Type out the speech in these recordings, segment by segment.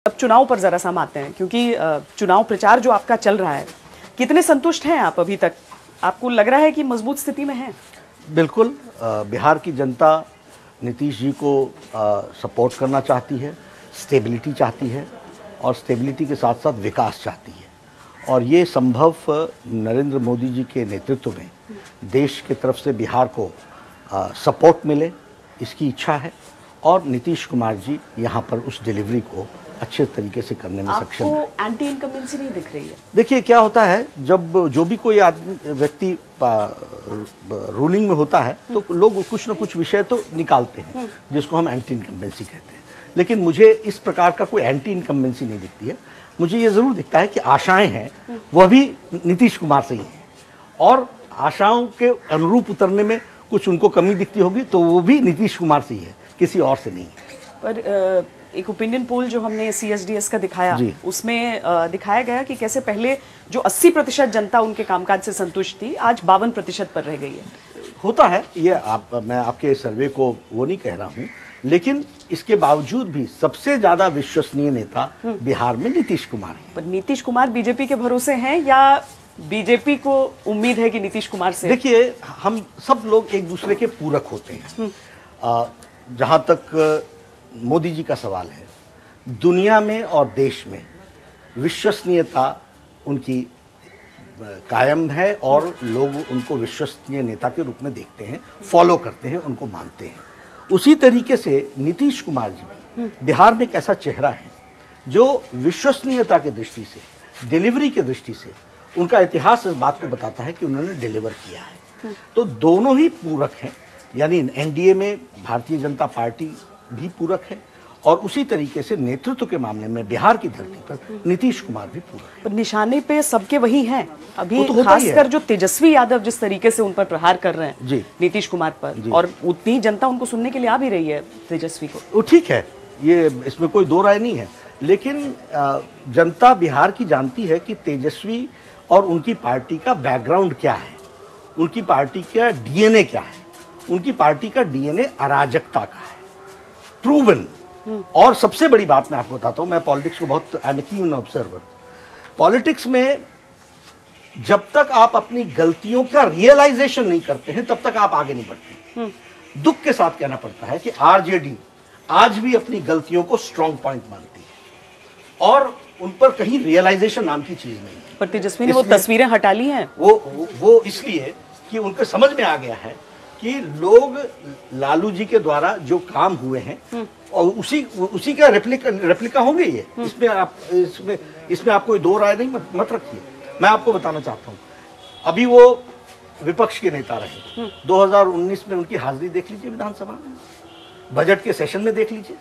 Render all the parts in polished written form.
अब चुनाव पर जरा सा हम आते हैं, क्योंकि चुनाव प्रचार जो आपका चल रहा है, कितने संतुष्ट हैं आप अभी तक? आपको लग रहा है कि मजबूत स्थिति में हैं? बिल्कुल। बिहार की जनता नीतीश जी को सपोर्ट करना चाहती है, स्टेबिलिटी चाहती है और स्टेबिलिटी के साथ साथ विकास चाहती है। और ये संभव नरेंद्र मोदी जी के नेतृत्व में देश की तरफ से बिहार को सपोर्ट मिले, इसकी इच्छा है। और नीतीश कुमार जी यहाँ पर उस डिलीवरी को अच्छे तरीके से करने में सक्षम है। आपको एंटी इनकम्बेंसी नहीं दिख रही है? देखिए क्या होता है, जब जो भी कोई आदमी व्यक्ति रूलिंग में होता है तो लोग कुछ न कुछ विषय तो निकालते हैं जिसको हम एंटी इनकम्बेंसी कहते हैं। लेकिन मुझे इस प्रकार का कोई एंटी इनकम्बेंसी नहीं दिखती है। मुझे ये ज़रूर दिखता है कि आशाएं हैं वह भी नीतीश कुमार से ही हैं, और आशाओं के अनुरूप उतरने में कुछ उनको कमी दिखती होगी तो वो भी नीतीश कुमार से ही है, किसी और से नहीं है। पर एक ओपिनियन पोल जो हमने CSDS का दिखाया, उसमें दिखाया गया कि कैसे पहले जो 80% जनता उनके कामकाज से संतुष्ट थी, आज 52% पर रह गई है। होता है ये, मैं आपके सर्वे को वो नहीं कह रहा हूँ, लेकिन इसके बावजूद भी सबसे ज्यादा विश्वसनीय नेता बिहार में नीतीश कुमार है। पर नीतीश कुमार बीजेपी के भरोसे हैं या बीजेपी को उम्मीद है कि नीतीश कुमार से? देखिए, हम सब लोग एक दूसरे के पूरक होते हैं। जहां तक मोदी जी का सवाल है, दुनिया में और देश में विश्वसनीयता उनकी कायम है और लोग उनको विश्वसनीय नेता के रूप में देखते हैं, फॉलो करते हैं, उनको मानते हैं। उसी तरीके से नीतीश कुमार जी बिहार में एक ऐसा चेहरा है जो विश्वसनीयता की दृष्टि से, डिलीवरी की दृष्टि से, उनका इतिहास इस बात को बताता है कि उन्होंने डिलीवर किया है। तो दोनों ही पूरक हैं, यानी एनडीए में भारतीय जनता पार्टी भी पूरक है और उसी तरीके से नेतृत्व के मामले में बिहार की धरती पर नीतीश कुमार भी पूरक है। पर निशाने पे सबके वही हैं अभी, तो खासकर जो तेजस्वी यादव जिस तरीके से उन पर प्रहार कर रहे हैं जी, नीतीश कुमार पर, और उतनी जनता उनको सुनने के लिए आ भी रही है तेजस्वी को। वो ठीक है, ये इसमें कोई दो राय नहीं है। लेकिन जनता बिहार की जानती है कि तेजस्वी और उनकी पार्टी का बैकग्राउंड क्या है, उनकी पार्टी का DNA क्या है। उनकी पार्टी का DNA अराजकता का है, प्रूवन। और सबसे बड़ी बात मैं आपको बताता हूं, मैं पॉलिटिक्स को बहुत कीन ऑब्जर्वर। पॉलिटिक्स में जब तक आप अपनी गलतियों का रियलाइजेशन नहीं करते हैं तब तक आप आगे नहीं बढ़ते। दुख के साथ कहना पड़ता है कि आरजेडी आज भी अपनी गलतियों को स्ट्रॉन्ग पॉइंट मानती है और उन पर कहीं रियलाइजेशन नाम की चीज नहीं है। पर तेजस्वी ने वो तस्वीरें हटा ली हैं। वो इसलिए कि उनको समझ में आ गया है कि लोग लालू जी के द्वारा जो काम हुए हैं और उसी का रेप्लिका होंगे ये। इसमें आप कोई दो राय नहीं मत रखिए। मैं आपको बताना चाहता हूँ, अभी वो विपक्ष के नेता रहे, 2019 में उनकी हाजिरी देख लीजिए विधानसभा में, बजट के सेशन में देख लीजिए,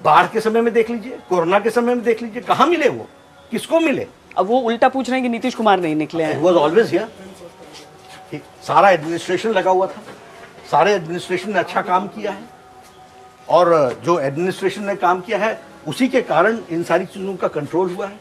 बाढ़ के समय में देख लीजिए, कोरोना के समय में देख लीजिए, कहाँ मिले वो, किसको मिले? अब वो उल्टा पूछ रहे हैं कि नीतीश कुमार नहीं निकले हैं। वो ऑलवेज हियर, सारा एडमिनिस्ट्रेशन लगा हुआ था, सारे एडमिनिस्ट्रेशन ने अच्छा काम किया है और जो एडमिनिस्ट्रेशन ने काम किया है उसी के कारण इन सारी चीजों का कंट्रोल हुआ है।